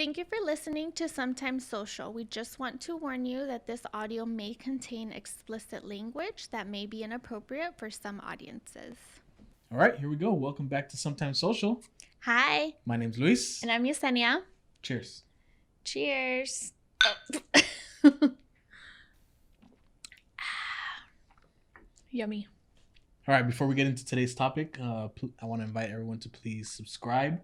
Thank you for listening to Sometimes Social. We just want to warn you that this audio may contain explicit language that may be inappropriate for some audiences. All right, here we go. Welcome back to Sometimes Social. Hi. My name's Luis. And I'm Yesenia. Cheers. Cheers. Yummy. All right, before we get into today's topic, I want to invite everyone to please subscribe,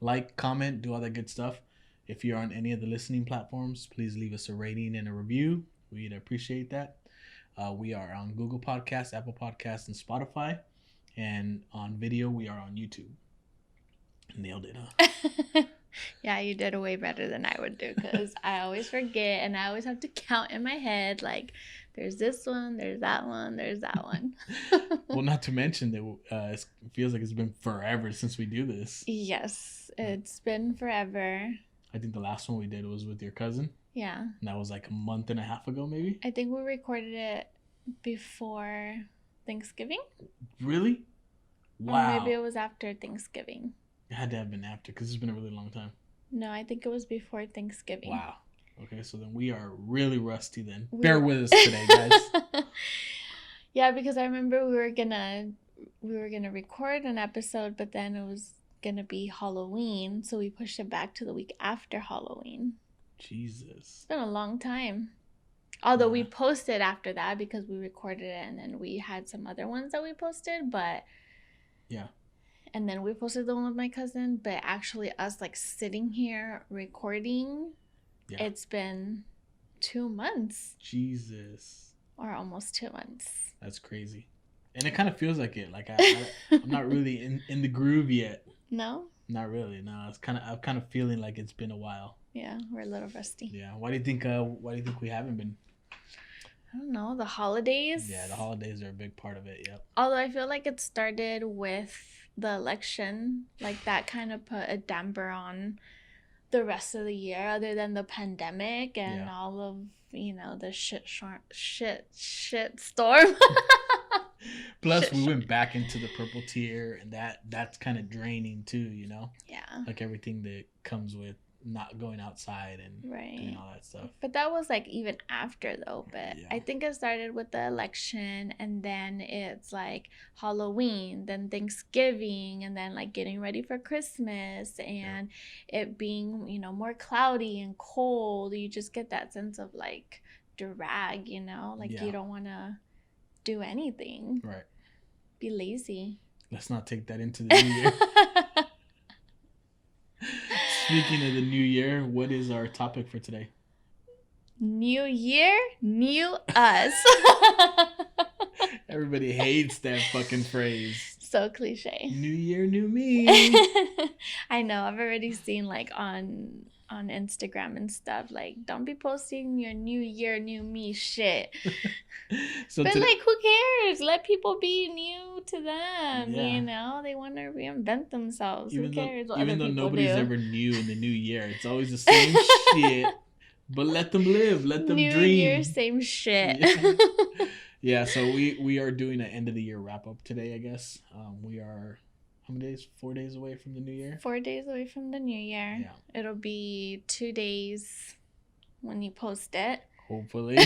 like, comment, do all that good stuff. If you're on any of the listening platforms, please leave us a rating and a review. We'd appreciate that. We are on Google Podcasts, Apple Podcasts, and Spotify. And on video, we are on YouTube. Nailed it, huh? Yeah, you did way better than I would do because I always forget and I always have to count in my head like there's this one, there's that one, there's that one. Well, not to mention that it feels like it's been forever since we do this. Yes, it's been forever. I think the last one we did was with your cousin. Yeah. And that was like a month and a half ago, maybe? I think we recorded it before Thanksgiving. Really? Wow. Or maybe it was after Thanksgiving. It had to have been after because it's been a really long time. No, I think it was before Thanksgiving. Wow. Okay, so then we are really rusty then. Bear with us today, guys. Yeah, because I remember we were gonna record an episode, but then it was gonna be Halloween, so we pushed it back to the week after Halloween. Jesus. It's been a long time. Although we posted after that because we recorded it and then we had some other ones that we posted, but yeah. And then we posted the one with my cousin, but actually us like sitting here recording, It's been 2 months. Jesus. Or almost 2 months. That's crazy. And it kind of feels like it. Like I'm not really in the groove yet. No? Not really. No, I'm kind of feeling like it's been a while. Yeah, we're a little rusty. Yeah. Why do you think we haven't been? I don't know, the holidays. Yeah, the holidays are a big part of it. Yep. Although I feel like it started with the election, like that kind of put a damper on the rest of the year, other than the pandemic and all of the shit storm. Plus, we went back into the purple tier, and that's kind of draining too. Yeah. Like everything that comes with not going outside and doing all that stuff. But that was like even after though. But I think it started with the election, and then it's like Halloween, then Thanksgiving, and then like getting ready for Christmas, and it being more cloudy and cold. You just get that sense of like drag, like you don't want to do anything. Right. Be lazy. Let's not take that into the new year. Speaking of the new year, what is our topic for today? New year, new us. Everybody hates that fucking phrase. So cliche. New year, new me. I know. I've already seen like on Instagram and stuff, like, don't be posting your new year, new me shit. But like, who cares? Let people be new to them. They want to reinvent themselves. Who cares what even other though people nobody's do? ever new in the new year, it's always the same shit. But let them live. Let them new dream. New year, same shit. Yeah. So we are doing an end of the year wrap up today, I guess. We are. How many days? 4 days away from the new year? 4 days away from the new year. Yeah. It'll be 2 days when you post it. Hopefully.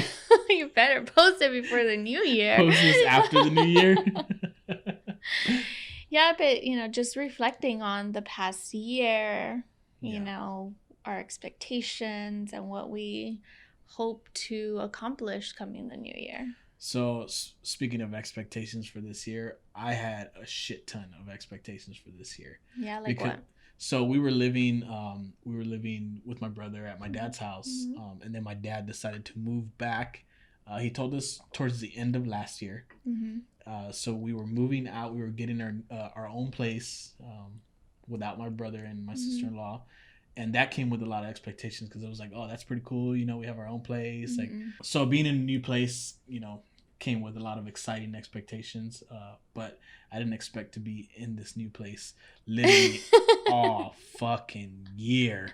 You better post it before the new year. Post this after the new year. Yeah, but, just reflecting on the past year, you know, our expectations and what we hope to accomplish coming the new year. So speaking of expectations for this year, I had a shit ton of expectations for this year. Yeah, like what? So we were living with my brother at my dad's house, and then my dad decided to move back. He told us towards the end of last year. Mm-hmm. So we were moving out. We were getting our own place without my brother and my sister-in-law. And that came with a lot of expectations because it was like, oh, that's pretty cool. We have our own place. Like, so being in a new place, came with a lot of exciting expectations. But I didn't expect to be in this new place literally all fucking year.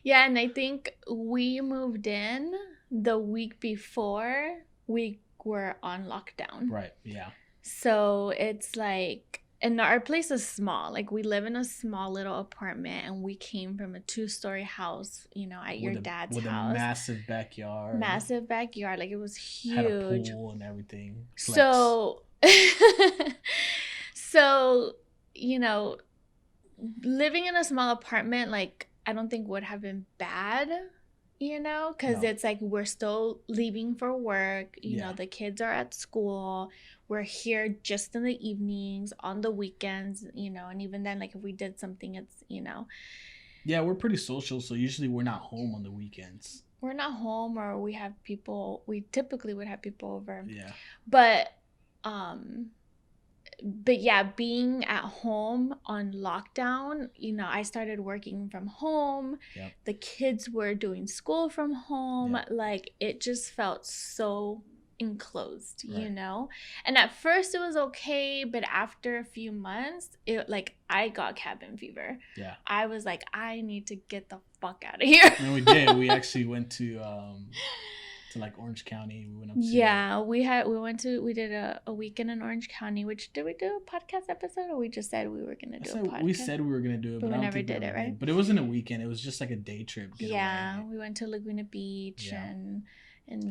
Yeah, and I think we moved in the week before we were on lockdown. Right, yeah. So it's like and our place is small. Like, we live in a small little apartment, and we came from a 2-story house, you know, at your dad's house. With a massive backyard. Massive backyard. Like, it was huge. Had a pool and everything. Flex. So, so, you know, living in a small apartment, like, I don't think would have been bad, you know, because it's like we're still leaving for work. You know, the kids are at school. We're here just in the evenings, on the weekends, you know, and even then, like, if we did something, it's, you know. Yeah, we're pretty social, so usually we're not home on the weekends. We're not home, or we typically would have people over. Yeah. But yeah, being at home on lockdown, you know, I started working from home. Yep. The kids were doing school from home. Yep. Like, it just felt so enclosed, right. You know? And at first it was okay, but after a few months, I got cabin fever. Yeah. I was like, I need to get the fuck out of here. And we did. We actually went to like Orange County. We went up to we did a weekend in Orange County. Which, did we do a podcast episode, or we just said we were gonna do a podcast? We said we were gonna do it, but we never did it, right? But it wasn't a weekend. It was just like a day trip. Yeah, we went to Laguna Beach and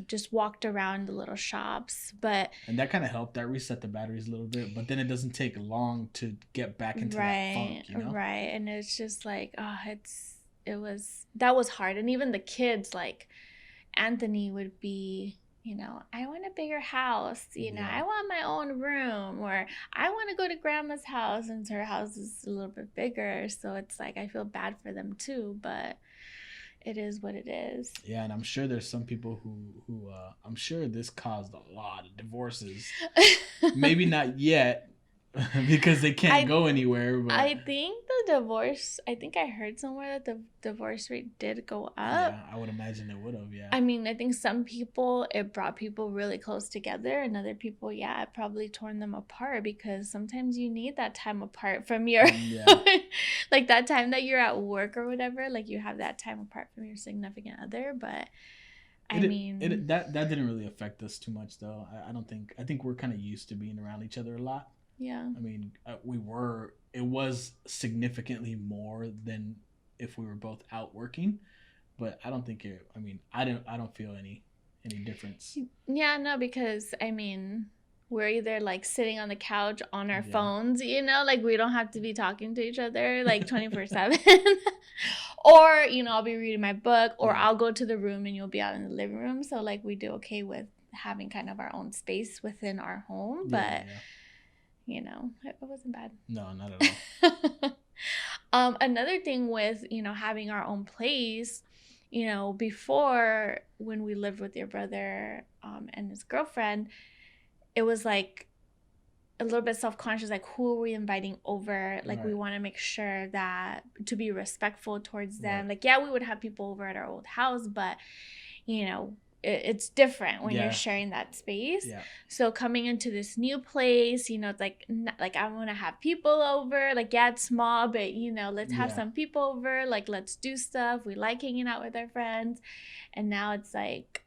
just walked around the little shops, and that kind of helped. That reset the batteries a little bit, but then it doesn't take long to get back into that funk, you know? Right, and it's just like, that was hard. And even the kids, like Anthony would be, you know, I want a bigger house, you know, I want my own room, or I want to go to grandma's house, and her house is a little bit bigger. So it's like, I feel bad for them too, but it is what it is. Yeah, and I'm sure there's some people who I'm sure this caused a lot of divorces. Maybe not yet, because they can't go anywhere. But I think I heard somewhere that the divorce rate did go up. Yeah, I would imagine it would have, yeah. I mean, I think some people, it brought people really close together, and other people, it probably torn them apart, because sometimes you need that time apart from your, like that time that you're at work or whatever, like you have that time apart from your significant other, but that didn't really affect us too much, though. I think we're kind of used to being around each other a lot. Yeah. I mean, it was significantly more than if we were both out working, but I don't think I don't feel any difference. Yeah, no, because I mean, we're either like sitting on the couch on our phones, you know, like we don't have to be talking to each other like 24/7. Or, you know, I'll be reading my book, or I'll go to the room and you'll be out in the living room. So like we do okay with having kind of our own space within our home, but you know, it wasn't bad. No, not at all. Another thing with, you know, having our own place, you know, before, when we lived with your brother and his girlfriend, it was like a little bit self-conscious, like, who are we inviting over? Like, we want to make sure that to be respectful towards them. Like, we would have people over at our old house, but, you know, it's different when you're sharing that space. So coming into this new place, you know, it's like I want to have people over, like, it's small, but, you know, let's have some people over, like, let's do stuff. We like hanging out with our friends. And now it's like,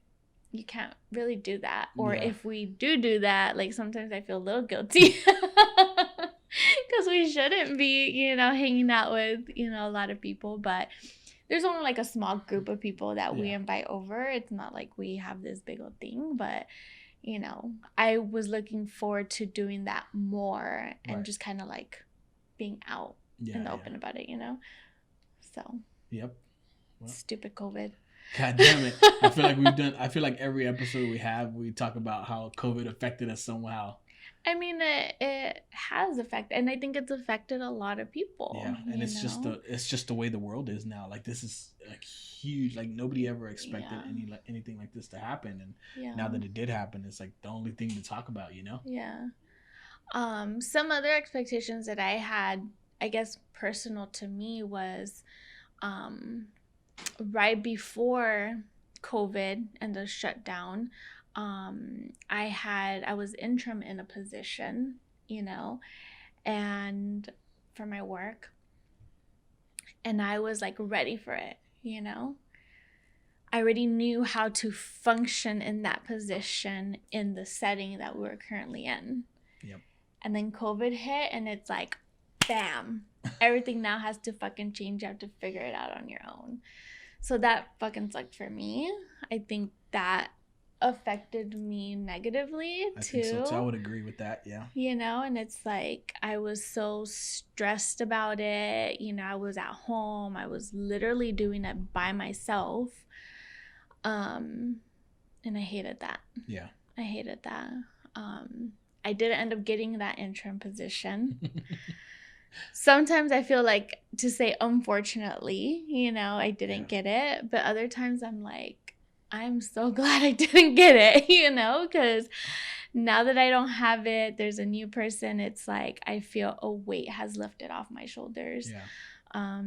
you can't really do that. Or if we do that, like, sometimes I feel a little guilty because we shouldn't be, you know, hanging out with, you know, a lot of people. But there's only like a small group of people that we invite over. It's not like we have this big old thing, but, you know, I was looking forward to doing that more and just kind of like being out in the open about it, you know? So. Yep. Well. Stupid COVID. God damn it. I feel like every episode we talk about how COVID affected us somehow. I mean, it has affected, and I think it's affected a lot of people. Yeah, and it's just the way the world is now. Like, this is like huge. Like, nobody ever expected anything like this to happen, and now that it did happen, it's like the only thing to talk about, you know? Yeah. Some other expectations that I had, I guess, personal to me was, right before COVID and the shutdown, I was interim in a position, you know, and for my work, and I was like ready for it, you know. I already knew how to function in that position in the setting that we were currently in. Yep. And then COVID hit, and it's like, bam. Everything now has to fucking change. You have to figure it out on your own. So that fucking sucked for me. I think that affected me negatively too. I think so too. I would agree with that. Yeah. You know, and it's like I was so stressed about it. You know, I was at home. I was literally doing it by myself. And I hated that. Yeah. I hated that. I didn't end up getting that intern position. Sometimes I feel like to say unfortunately, you know, I didn't get it. But other times I'm like, I'm so glad I didn't get it, you know, because now that I don't have it, there's a new person. It's like I feel a weight has lifted off my shoulders. Yeah.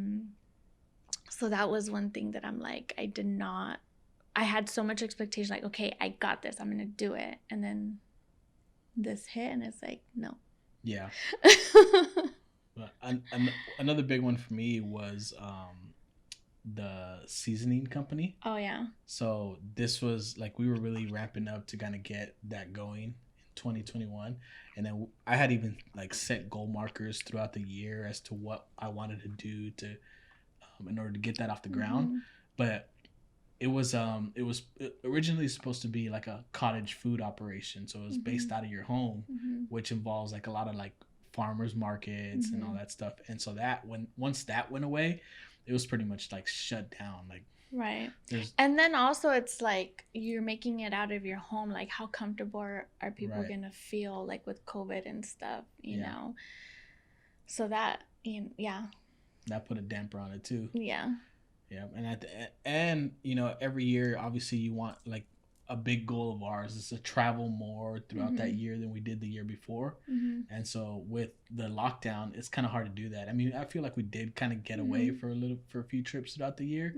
So that was one thing that I'm like, I had so much expectation, like, okay, I got this. I'm going to do it. And then this hit and it's like, no. Yeah. Another big one for me was the seasoning company. Oh, yeah. So this was like we were really ramping up to kind of get that going in 2021. And then I had even like set goal markers throughout the year as to what I wanted to do to in order to get that off the ground. Mm-hmm. But it was originally supposed to be like a cottage food operation. So it was based out of your home, which involves like a lot of like farmers markets and all that stuff. And so that once that went away, it was pretty much like shut down. Like, right. And then also it's like you're making it out of your home. Like how comfortable are people going to feel like with COVID and stuff, you know? So that, yeah. That put a damper on it too. Yeah. Yeah. And you know, every year, obviously you want like a big goal of ours is to travel more throughout that year than we did the year before. And so with the lockdown, it's kind of hard to do that. I mean, I feel like we did kind of get away for a few trips throughout the year,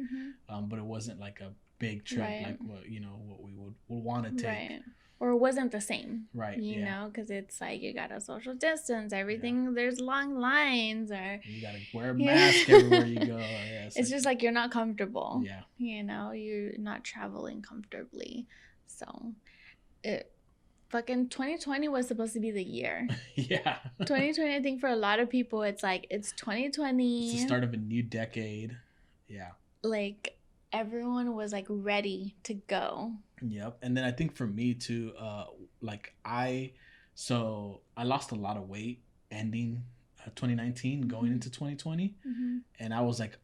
but it wasn't like a big trip like what we would want to take. Right. Or it wasn't the same. Right. You know, because it's like you got to social distance, everything, there's long lines, or you got to wear a mask everywhere you go. Yeah, it's just like you're not comfortable. Yeah. You know, you're not traveling comfortably. So fucking 2020 was supposed to be the year. Yeah. 2020, I think for a lot of people, it's like, it's 2020. It's the start of a new decade. Yeah. Like, everyone was like ready to go. Yep. And then I think for me too, I lost a lot of weight ending 2019 going into 2020. And I was like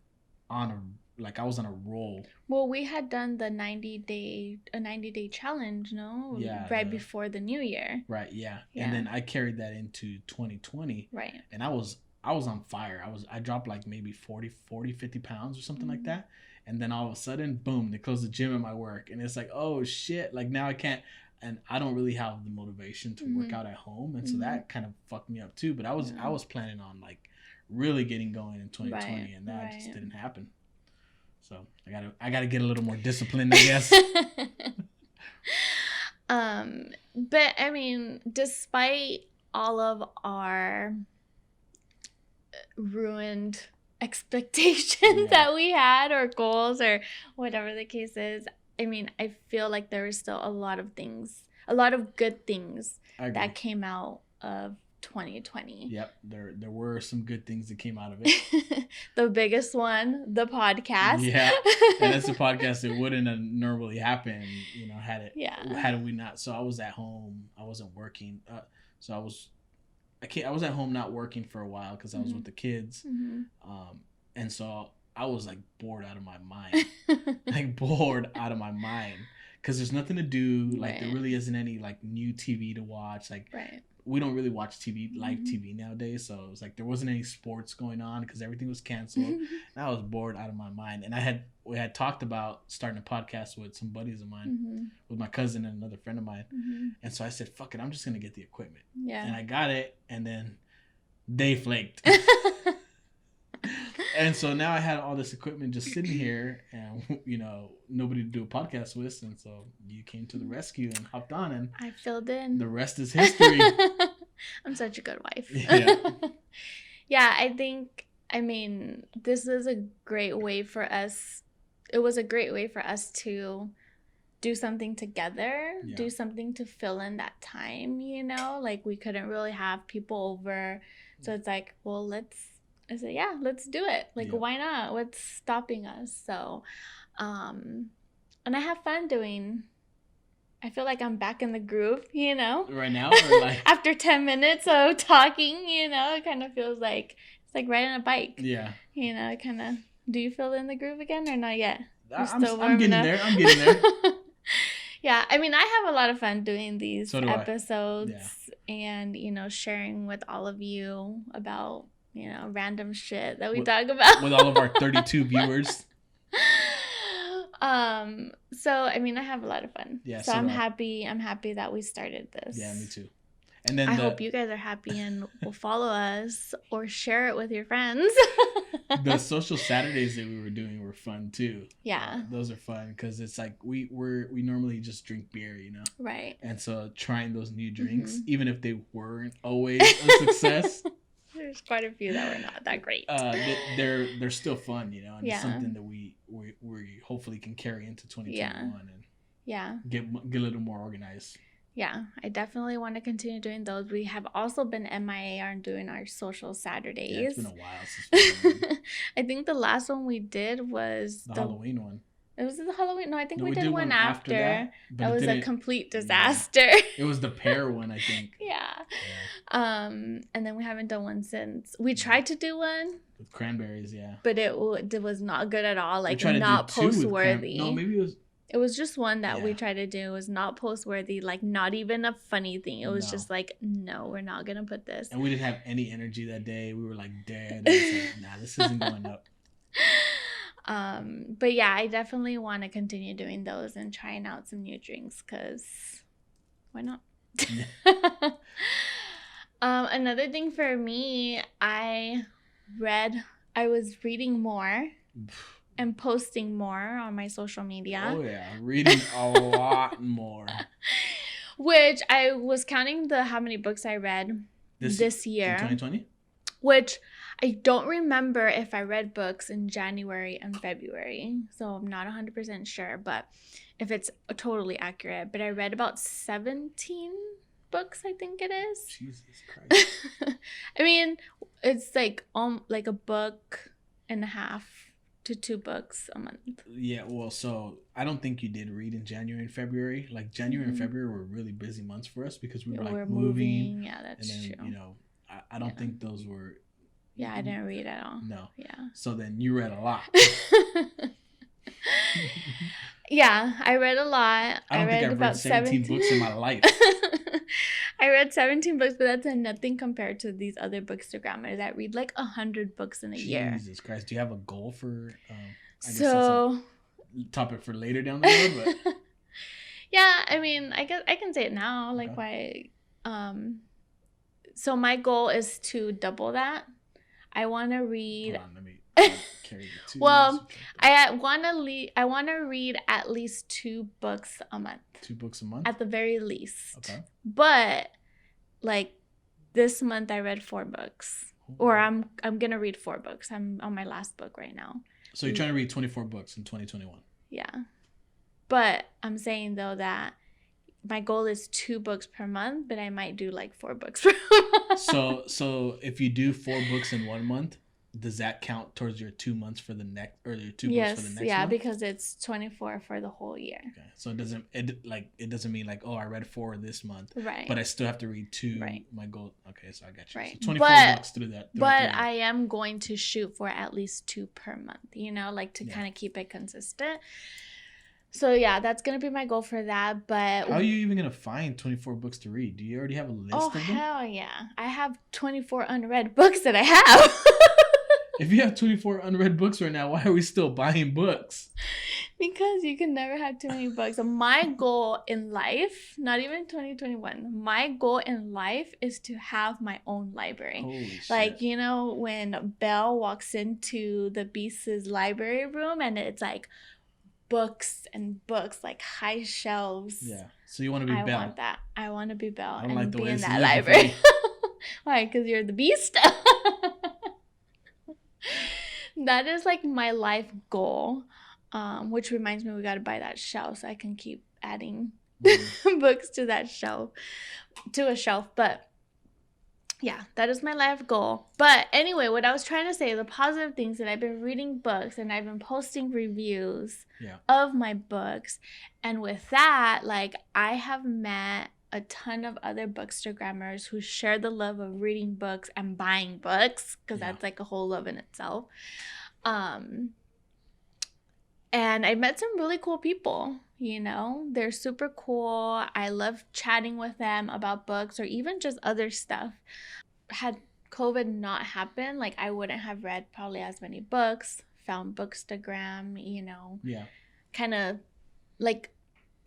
I was on a roll. Well, we had done the 90-day challenge, no? Yeah. Right before the new year. Right, yeah. And then I carried that into 2020. Right. And I was on fire. I dropped like maybe 40, 50 pounds or something like that. And then all of a sudden, boom, they closed the gym at my work. And it's like, oh shit, like now I can't, and I don't really have the motivation to work out at home. And so that kind of fucked me up too. But I was planning on like really getting going in 2020 and that just didn't happen. So I gotta get a little more disciplined, I guess. But I mean, despite all of our ruined expectations that we had, or goals, or whatever the case is, I mean, I feel like there was still a lot of good things that came out of 2020. Yep, there were some good things that came out of it. The biggest one, the podcast. Yeah, and that's a podcast that wouldn't have normally happened, you know, had we not. So I was at home, I wasn't working. So I was at home not working for a while because I was with the kids. And so I was like bored out of my mind. Because there's nothing to do. Like there really isn't any like new TV to watch. Like we don't really watch live TV nowadays. So it was like there wasn't any sports going on because everything was canceled. And I was bored out of my mind. And we had talked about starting a podcast with some buddies of mine, with my cousin and another friend of mine. And so I said, fuck it, I'm just going to get the equipment. Yeah. And I got it. And then they flaked. And so now I had all this equipment just sitting here and, you know, nobody to do a podcast with. And so you came to the rescue and hopped on and I filled in. The rest is history. I'm such a good wife. Yeah. Yeah, I mean, this is a great way for us. It was a great way for us to do something together, do something to fill in that time, you know? Like, we couldn't really have people over. So it's like, well, I said, yeah, let's do it. Like, why not? What's stopping us? So, and I have fun doing... I feel like I'm back in the groove, you know? Right now? Or like... After 10 minutes of talking, you know, it kind of feels like it's like riding a bike. Yeah. You know, it kind of... Do you feel in the groove again or not yet? I'm getting there. I'm getting there. Yeah, I mean, I have a lot of fun doing these episodes and, you know, sharing with all of you about, you know, random shit that we talk about. With all of our 32 viewers. So I mean, I have a lot of fun. Yeah. So I'm happy that we started this. Yeah, me too. And then I hope you guys are happy and will follow us or share it with your friends. The social Saturdays that we were doing were fun too. Yeah. Those are fun because it's like we normally just drink beer, you know. Right. And so trying those new drinks, even if they weren't always a success. There's quite a few that were not that great. They're still fun, you know, and it's something that we hopefully can carry into 2021 and get a little more organized. Yeah, I definitely want to continue doing those. We have also been MIA on doing our social Saturdays. Yeah, it's been a while since I think the last one we did was the Halloween one. It was the Halloween. No, I think we did one after. That was a complete disaster. Yeah. It was the pear one, I think. Yeah. And then we haven't done one since. We tried to do one with cranberries, but it was not good at all. Like, not post worthy. No, maybe it was just one that we tried to do. It was not post worthy. Like, not even a funny thing. It was just like, no, we're not gonna put this. And we didn't have any energy that day. We were like dead. I was like, nah, this isn't going up. But yeah, I definitely want to continue doing those and trying out some new drinks because why not? Another thing for me, I was reading more and posting more on my social media. Oh yeah, reading a lot more. Which I was counting how many books I read this year. In 2020? Which I don't remember if I read books in January and February, so I'm not 100% sure, but if it's totally accurate. But I read about 17 books, I think it is. Jesus Christ. I mean, it's like a book and a half to 2 books a month. Yeah, well, so I don't think you did read in January and February. Like, January and February were really busy months for us because we were like moving. Yeah, that's and then, true. You know, I don't think those were... Yeah, I didn't read at all. No. Yeah. So then you read a lot. Yeah, I read a lot. I think I've read 17 books in my life. I read 17 books, but that's nothing compared to these other bookstagrammers that read like 100 books in a year. Jesus Christ. Do you have a goal for... I guess that's a topic for later down the road, but... Yeah, I mean, I guess I can say it now. Like, why... So my goal is to double that. I want to read... Hold on, let me carry the 2. Well, I want to read at least 2 books a month. 2 books a month? At the very least. Okay. But like this month I read 4 books. Ooh. Or I'm going to read 4 books. I'm on my last book right now. So you're trying to read 24 books in 2021. Yeah. But I'm saying though that my goal is 2 books per month, but I might do like 4 books per month. So if you do 4 books in 1 month, does that count towards your 2 months for the next, or your 2 books for the next month? Yeah, because it's 24 for the whole year. Okay, so it doesn't mean like, oh, I read 4 this month, right? But I still have to read 2. Right. My goal. Okay, so I got you. Right. So 24 books through that. But I am going to shoot for at least 2 per month. You know, like to kind of keep it consistent. So yeah, that's gonna be my goal for that. But how are you even gonna find 24 books to read? Do you already have a list of them? Oh hell yeah! I have 24 unread books that I have. If you have 24 unread books right now, why are we still buying books? Because you can never have too many books. So my goal in life, not even 2021, my goal in life is to have my own library. Holy shit. Like, you know, when Belle walks into the Beast's library room and it's like books and books, like high shelves. Yeah. So you want to be Belle. I want that. I want to be Belle and like be in that library. Why? Because you're the Beast. That is like my life goal, which reminds me we got to buy that shelf so I can keep adding books to a shelf. But yeah, that is my life goal. But anyway, what I was trying to say, the positive things that I've been reading books and I've been posting reviews of my books. And with that, like, I have met a ton of other bookstagrammers who share the love of reading books and buying books, because that's like a whole love in itself. And I met some really cool people, you know, they're super cool. I love chatting with them about books or even just other stuff. Had COVID not happened, like, I wouldn't have read probably as many books, found Bookstagram, you know, kind of like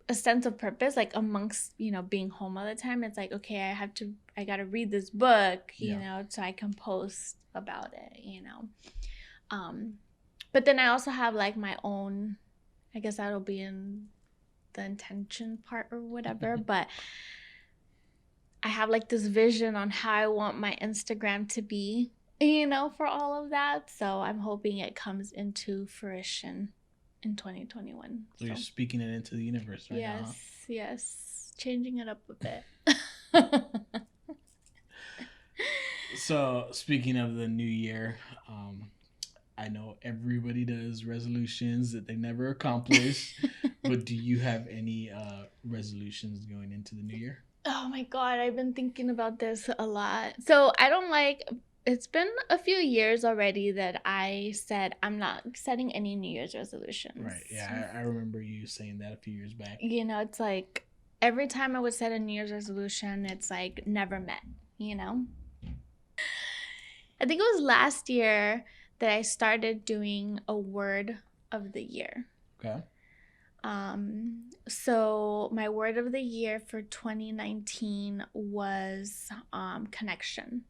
a sense of purpose, like amongst, you know, being home all the time. It's like, okay, I gotta read this book, you know, so I can post about it, you know. But then I also have like my own, I guess that'll be in the intention part or whatever, but I have like this vision on how I want my Instagram to be, you know, for all of that. So I'm hoping it comes into fruition in 2021. So you're speaking it into the universe right now, huh? Yes. Changing it up a bit. So speaking of the new year, I know everybody does resolutions that they never accomplish, but do you have any resolutions going into the new year? Oh my God, I've been thinking about this a lot. So it's been a few years already that I said I'm not setting any New Year's resolutions. Right, yeah, I remember you saying that a few years back. You know, it's like every time I would set a New Year's resolution, it's like never met, you know? I think it was last year that I started doing a word of the year. Okay. So my word of the year for 2019 was connection.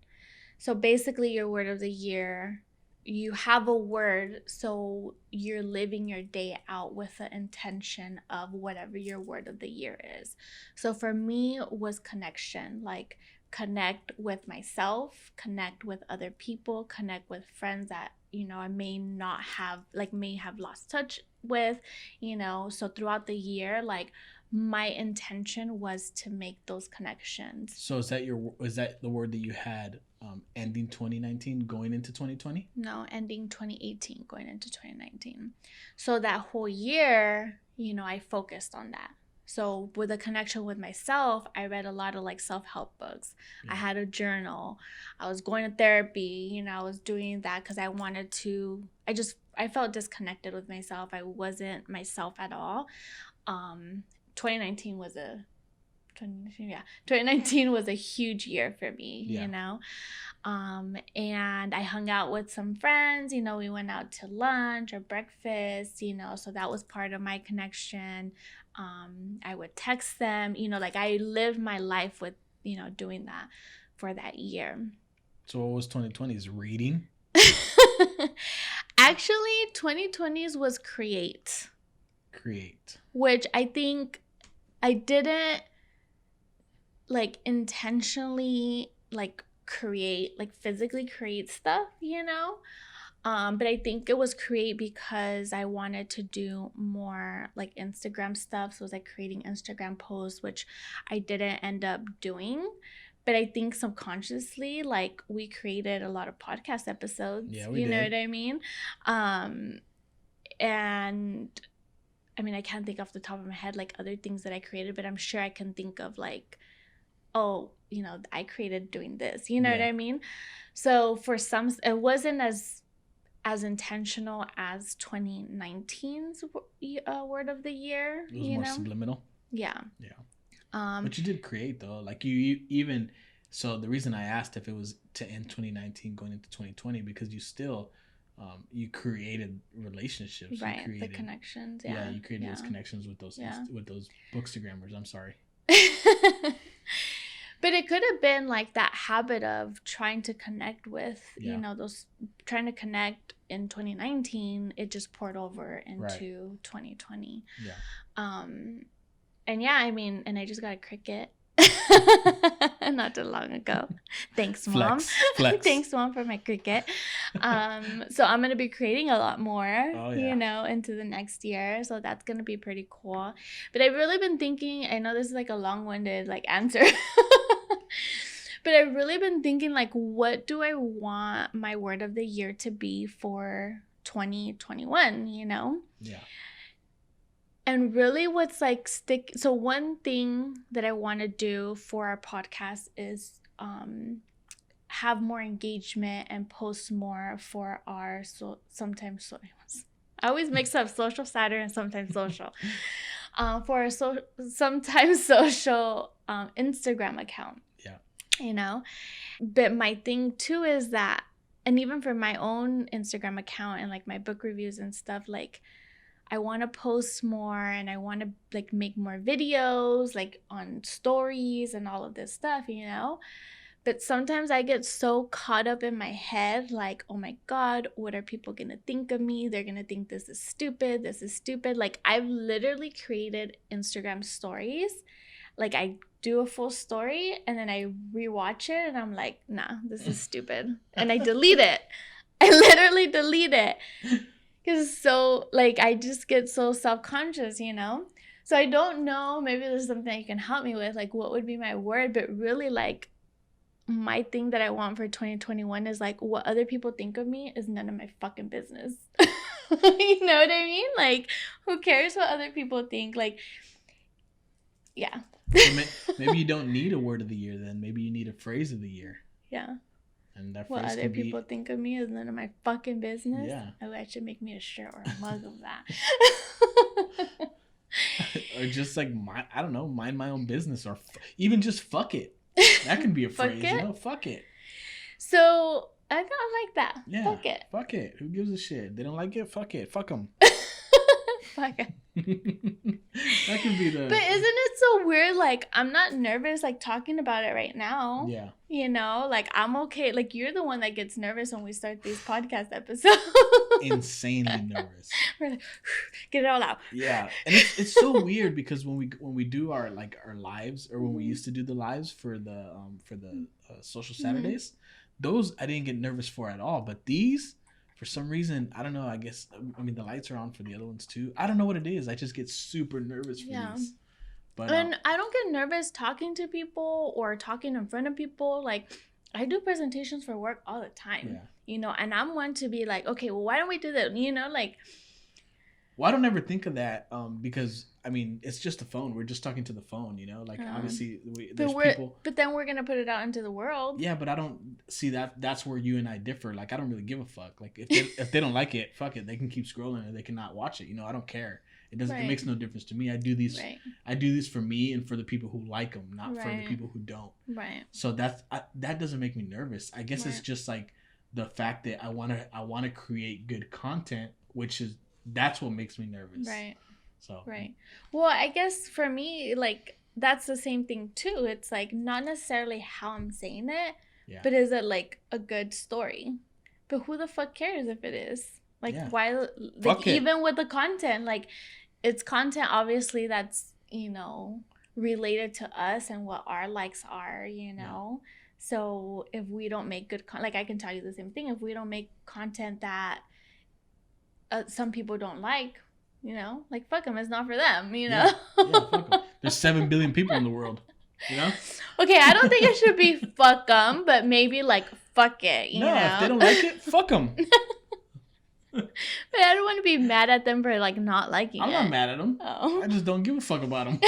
So basically your word of the year, you have a word, so you're living your day out with the intention of whatever your word of the year is. So for me it was connection, like connect with myself, connect with other people, connect with friends that, you know, I may have lost touch with, you know. So throughout the year, like, my intention was to make those connections. So is that the word that you had ending 2019 going into 2020? No, ending 2018 going into 2019. So that whole year, you know, I focused on that. So with a connection with myself, I read a lot of like self-help books. I had a journal. I was going to therapy, you know, I was doing that because I wanted to, I felt disconnected with myself. I wasn't myself at all. 2019 was a huge year for me, you know. And I hung out with some friends, you know, we went out to lunch or breakfast, you know, so that was part of my connection. I would text them, you know, like I lived my life with, you know, doing that for that year. So what was 2020's reading? Actually, 2020's was create. Which I think I didn't like intentionally like create, like physically create stuff, you know. But I think it was create because I wanted to do more like Instagram stuff. So it was like creating Instagram posts, which I didn't end up doing. But I think subconsciously, like, we created a lot of podcast episodes. Yeah, we did. You know what I mean? And I mean, I can't think off the top of my head like other things that I created, but I'm sure I can think of like, oh, you know, I created doing this. You know what I mean? So for some, it wasn't as intentional as 2019's word of the year. It was more subliminal. Yeah. But you did create though. Like you even, so the reason I asked if it was to end 2019 going into 2020, because you still, you created relationships. Right. You created, the connections. Yeah. You created those connections with those bookstagrammers. I'm sorry. But it could have been like that habit of trying to connect with, you know, trying to connect in 2019. It just poured over into 2020. Yeah. And yeah, I mean, and I just got a Cricut Not too long ago. Thanks, Mom. Flex. Thanks, Mom, for my Cricut. So I'm going to be creating a lot more, into the next year. So that's going to be pretty cool. But I've really been thinking, I know this is like a long-winded answer. But I've really been thinking, what do I want my word of the year to be for 2021, Yeah. And really what's so one thing that I want to do for our podcast is have more engagement and post more for our sometimes I always mix up Social Saturday and sometimes social. For our sometimes social Instagram account. Yeah. But my thing too is that, and even for my own Instagram account and my book reviews and stuff, I want to post more and I want to make more videos on stories and all of this stuff, But sometimes I get so caught up in my head, oh my God, what are people going to think of me? They're going to think this is stupid. This is stupid. I've literally created Instagram stories. I do a full story and then I rewatch it and I'm like, nah, this is stupid. And I delete it. I literally delete it. Because I just get so self-conscious, So I don't know, maybe there's something you can help me with, what would be my word, but really, my thing that I want for 2021 is, what other people think of me is none of my fucking business. You know what I mean? Who cares what other people think? Yeah. So maybe you don't need a word of the year then. Maybe you need a phrase of the year. Yeah. And that what other people think of me is none of my fucking business. Yeah. Oh, that should make me a shirt or a mug of that. Or just I don't know, mind my own business, or even just fuck it. That can be a phrase, fuck it. So I don't like that. Yeah. Fuck it. Fuck it. Who gives a shit? They don't like it. Fuck it. Fuck them. Fuck it. That could be the. But isn't it so weird? I'm not nervous talking about it right now. Yeah. I'm okay. You're the one that gets nervous when we start these podcast episodes. Insanely nervous. We're get it all out. Yeah, and it's so weird because when we do our our lives, or when we used to do the lives for the social Saturdays, those I didn't get nervous for at all. But these, for some reason, I don't know. I guess the lights are on for the other ones too. I don't know what it is. I just get super nervous for these. But and I don't get nervous talking to people or talking in front of people. I do presentations for work all the time. Yeah. And I'm one to be okay, well, why don't we do that? Well, I don't ever think of that because it's just a phone. We're just talking to the phone, obviously there's people. But then we're gonna put it out into the world. Yeah, but I don't see that. That's where you and I differ. I don't really give a fuck. If they don't like it, fuck it. They can keep scrolling or they cannot watch it. I don't care. It doesn't. Right. It makes no difference to me. I do these. Right. I do this for me and for the people who like them, not for the people who don't. Right. So that doesn't make me nervous. I guess it's just the fact that I want to create good content, that's what makes me nervous. Right. So. Right. Well, I guess for me, that's the same thing too. It's not necessarily how I'm saying it, but is it a good story? But who the fuck cares if it is? Why? Even with the content, it's content obviously that's related to us and what our likes are. So if we don't make good I can tell you the same thing. If we don't make content that some people don't like, fuck them. It's not for them. Yeah, fuck them. There's 7 billion people in the world. Okay, I don't think it should be fuck them, but maybe fuck it. You know? If they don't like it, fuck them. But I don't want to be mad at them for not liking it. I'm not mad at them. Oh. I just don't give a fuck about them.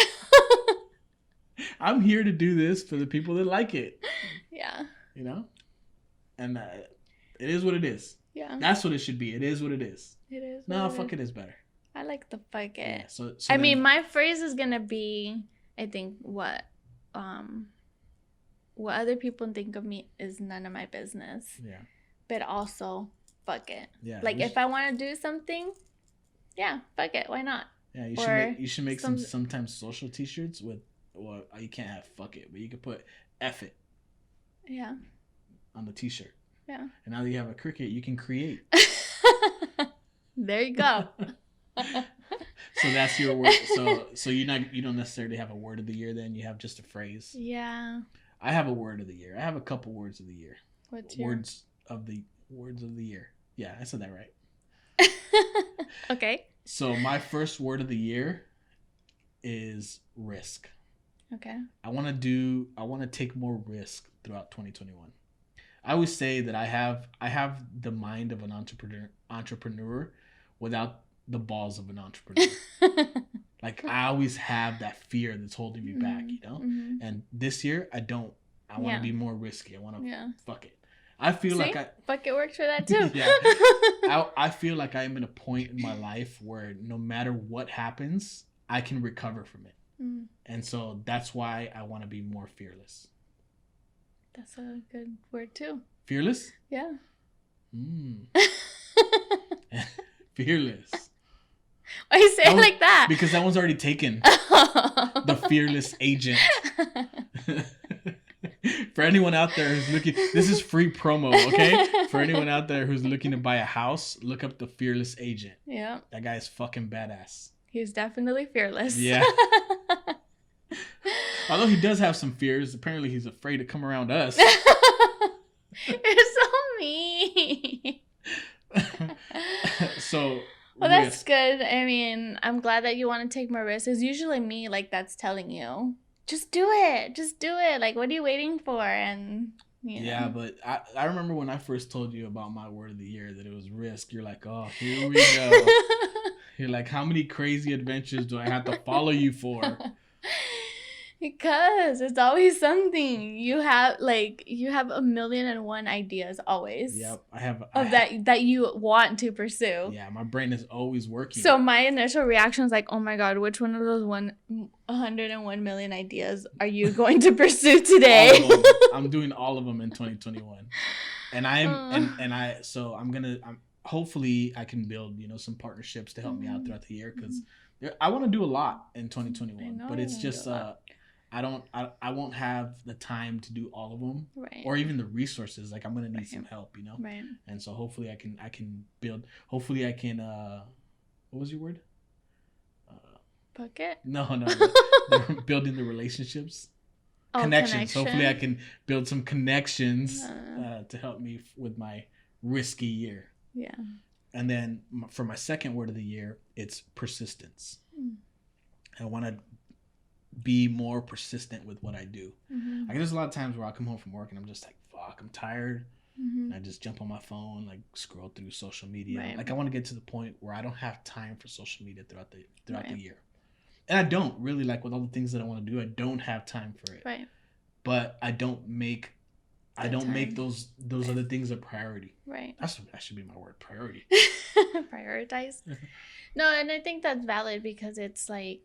I'm here to do this for the people that like it. Yeah. And it is what it is. Yeah. That's what it should be. It is what it is. It is. No, fuck it is better. I like the fuck it. Yeah, so my phrase is gonna be, I think, what other people think of me is none of my business. Yeah. But also, fuck it. Yeah. If I want to do something, yeah, fuck it. Why not? Yeah, you should make sometimes social T-shirts with, well, you can't have fuck it, but you could put F it. Yeah. On the T-shirt. Yeah. And now that you have a Cricut, you can create. There you go. So that's your word. So you don't necessarily have a word of the year. Then you have just a phrase. Yeah. I have a word of the year. I have a couple words of the year. What's your words of the year? Yeah, I said that right. Okay. So my first word of the year is risk. Okay. I want to take more risk throughout 2021. I always say that I have the mind of an entrepreneur without the balls of an entrepreneur. Like I always have that fear that's holding me back, you know? Mm-hmm. And this year I don't. I want to be more risky. I want to fuck it. I feel like fuck it works for that too. Yeah. I feel like I'm in a point in my life where no matter what happens, I can recover from it. Mm. And so that's why I want to be more fearless. That's a good word too. Fearless? Yeah. Fearless. Why you say it like that? Because that one's already taken. The fearless agent. For anyone out there who's looking, this is free promo, okay? For anyone out there who's looking to buy a house, look up the fearless agent. Yeah. That guy is fucking badass. He's definitely fearless. Yeah. Although he does have some fears, apparently he's afraid to come around us. You're so mean. So. Well, that's good. I mean, I'm glad that you want to take more risks. It's usually me, like, that's telling you, just do it. Just do it. Like, what are you waiting for? And, you know. Yeah, but I remember when I first told you about my word of the year, that it was risk. You're like, oh, here we go. You're like, how many crazy adventures do I have to follow you for? Because it's always something. You have 1,000,001 ideas always. Yep, I have that you want to pursue. Yeah, my brain is always working. So my initial reaction was like, oh my god, which one of those 101 million ideas are you going to pursue today? All of them. I'm doing all of them in 2021, and I'm hopefully I can build some partnerships to help me out throughout the year, because I want to do a lot in 2021, but it's just I won't have the time to do all of them, right? Or even the resources. Like I'm gonna need some help, right? And so hopefully I can build. Hopefully I can. What was your word? Bucket? No. Building the relationships. Connections. Hopefully I can build some connections to help me with my risky year. Yeah. And then for my second word of the year, it's persistence. I want to be more persistent with what I do. Like there's a lot of times where I come home from work and I'm just like, fuck, I'm tired. And I just jump on my phone, like scroll through social media. Right. Like I want to get to the point where I don't have time for social media throughout the year. And I don't really, like, with all the things that I want to do, I don't have time for it. Right. But I don't make those other things a priority. Right. That should be my word, priority. Prioritize. No, and I think that's valid, because it's like,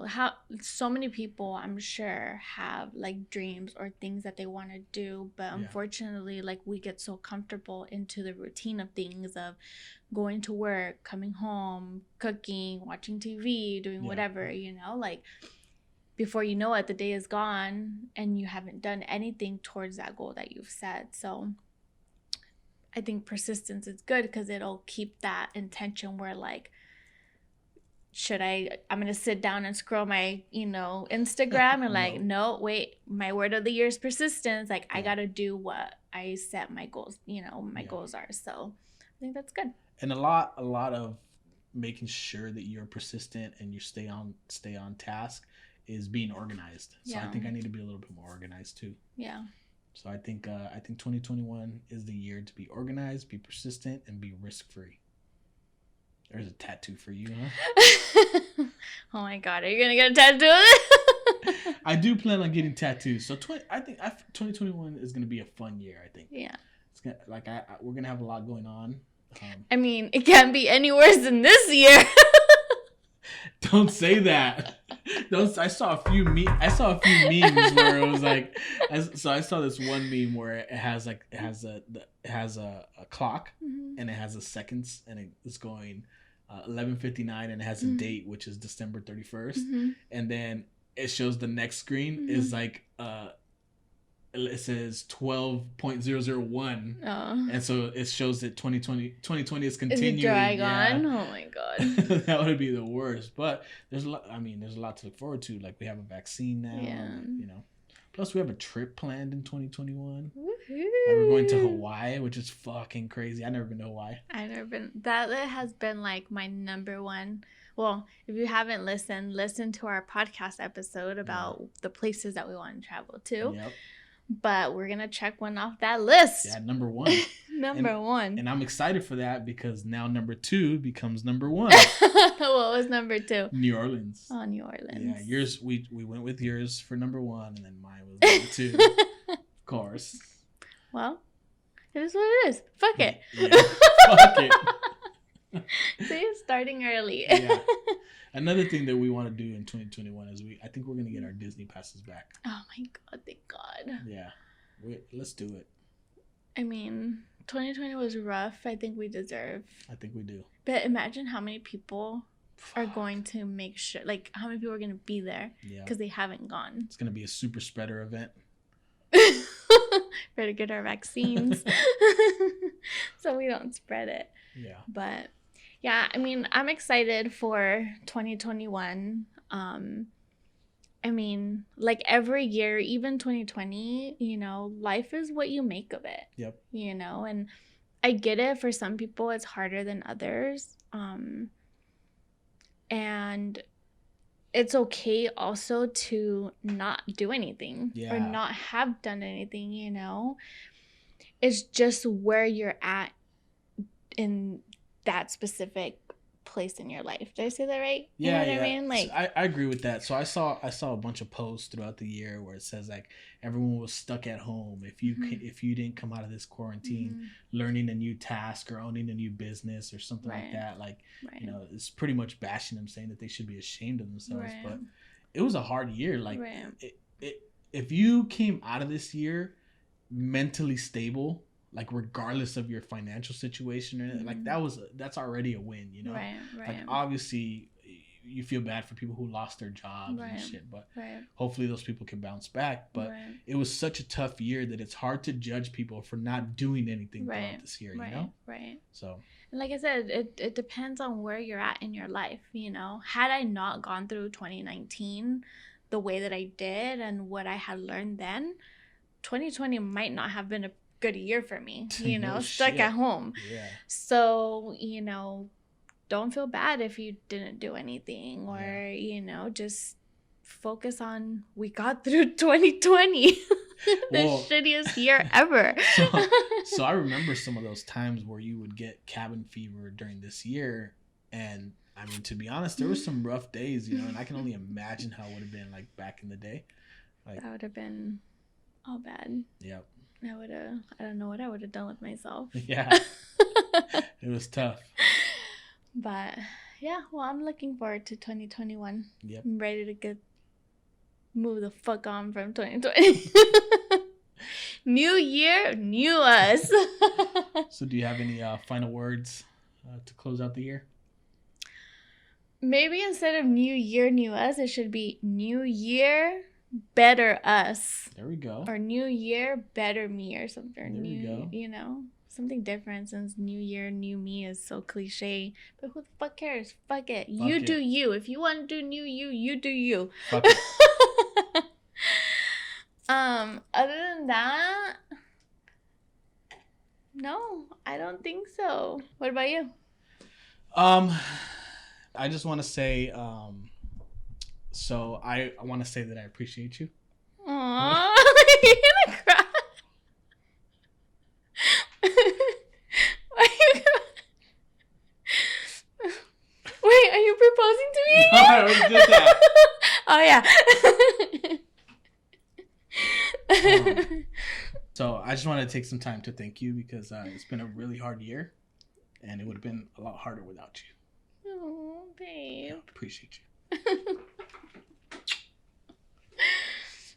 how so many people, I'm sure, have like dreams or things that they want to do, but unfortunately, like, we get so comfortable into the routine of things, of going to work, coming home, cooking, watching TV, doing whatever, like, before you know it, the day is gone and you haven't done anything towards that goal that you've set. So I think persistence is good, because it'll keep that intention where, like, I'm going to sit down and scroll my, Instagram and like, no, wait, my word of the year is persistence. Like, I got to do what I set my goals, my goals are. So I think that's good. And a lot of making sure that you're persistent and you stay on task is being organized. So I think I need to be a little bit more organized too. Yeah. So I think 2021 is the year to be organized, be persistent, and be risk-free. There's a tattoo for you, huh? Oh my god, are you gonna get a tattoo? I do plan on getting tattoos. So I think 2021 is gonna be a fun year. I think. Yeah. It's gonna, we're gonna have a lot going on. I mean, it can't be any worse than this year. Don't say that. I saw a few memes where it was like, I saw this one meme where it has a clock, and it has a seconds, and it's going 11:59, and it has a date, which is December 31st, and then it shows the next screen is like it says 12.001. Oh. And so it shows that 2020 is continuing. Is it drag on? Oh my god. That would be the worst. But there's a lot to look forward to. Like, we have a vaccine now. Yeah. You know. Plus, we have a trip planned in 2021. Woohoo. We're going to Hawaii, which is fucking crazy. I've never been to Hawaii. I've never been. That has been like my number one. Well, if you haven't listened, listen to our podcast episode about the places that we want to travel to. Yep. But we're going to check one off that list. Yeah, number one. Number one. And I'm excited for that because now number 2 becomes number 1. What was number 2? New Orleans. Oh, New Orleans. Yeah, yours. We went with yours for number 1, and then mine was number 2. Of course. Well, it is what it is. Fuck it. Yeah, fuck it. See, it's starting early. Yeah. Another thing that we want to do in 2021 is I think we're gonna get our Disney passes back. Oh my god! Thank God. Yeah, let's do it. I mean, 2020 was rough. I think we deserve. I think we do. But imagine how many people are going to make sure, like, how many people are going to be there because they haven't gone. It's going to be a super spreader event. Better get our vaccines so we don't spread it. Yeah. But yeah, I mean, I'm excited for 2021. I mean, like every year, even 2020, you know, life is what you make of it. Yep. You know, and I get it. For some people, it's harder than others. And it's okay also to not do anything or not have done anything, you know. It's just where you're at in that specific place in your life. Did I say that right? Yeah, you know what I mean? Like, so I agree with that. So I saw a bunch of posts throughout the year where it says like everyone was stuck at home. If you didn't come out of this quarantine learning a new task or owning a new business or something like that, like you know, it's pretty much bashing them, saying that they should be ashamed of themselves. But it was a hard year. Like if you came out of this year mentally stable, like regardless of your financial situation, like that's already a win, you know. Like obviously you feel bad for people who lost their jobs and shit, but hopefully those people can bounce back. But it was such a tough year that it's hard to judge people for not doing anything throughout this year, you know. So, and like I said, it depends on where you're at in your life, you know. Had I not gone through 2019 the way that I did and what I had learned then, 2020 might not have been a good year for me, you know. Stuck at home. So, you know, don't feel bad if you didn't do anything, or you know, just focus on we got through 2020. The shittiest year ever. So I remember some of those times where you would get cabin fever during this year, and I mean, to be honest, there were some rough days, you know, and I can only imagine how it would have been like back in the day. Like, that would have been all bad. Yep. I don't know what I would have done with myself. Yeah. It was tough. But yeah, well, I'm looking forward to 2021. Yep. I'm ready to move the fuck on from 2020. New year, new us. So do you have any final words to close out the year? Maybe instead of new year, new us, it should be new year, better us. There we go. Or new year, better me, or something. Or there we go. You know, something different, since new year, new me is so cliche. But who the fuck cares? Fuck it. You do you. If you want to do new you, you do you. Fuck it. Other than that, no, I don't think so. What about you? I just want to say, so I want to say that I appreciate you. Aww, you're gonna cry. Why are you gonna... Wait, are you proposing to me? No, I already did that. Oh yeah. So I just want to take some time to thank you, because it's been a really hard year, and it would have been a lot harder without you. Oh, babe. Yeah, appreciate you.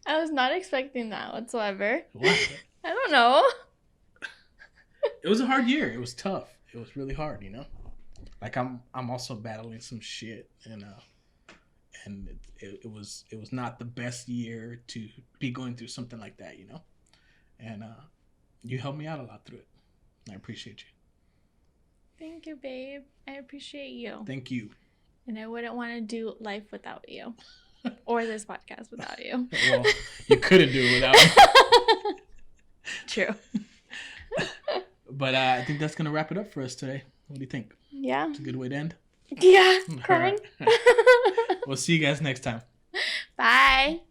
I was not expecting that whatsoever. What? I don't know. It was a hard year. It was tough. It was really hard, you know. Like I'm also battling some shit, and it was not the best year to be going through something like that, you know. And you helped me out a lot through it. I appreciate you. Thank you, babe. I appreciate you. Thank you. And I wouldn't want to do life without you. Or this podcast without you. Well, you couldn't do it without me. True. But I think that's going to wrap it up for us today. What do you think? Yeah. It's a good way to end? Yeah. Crying. We'll see you guys next time. Bye.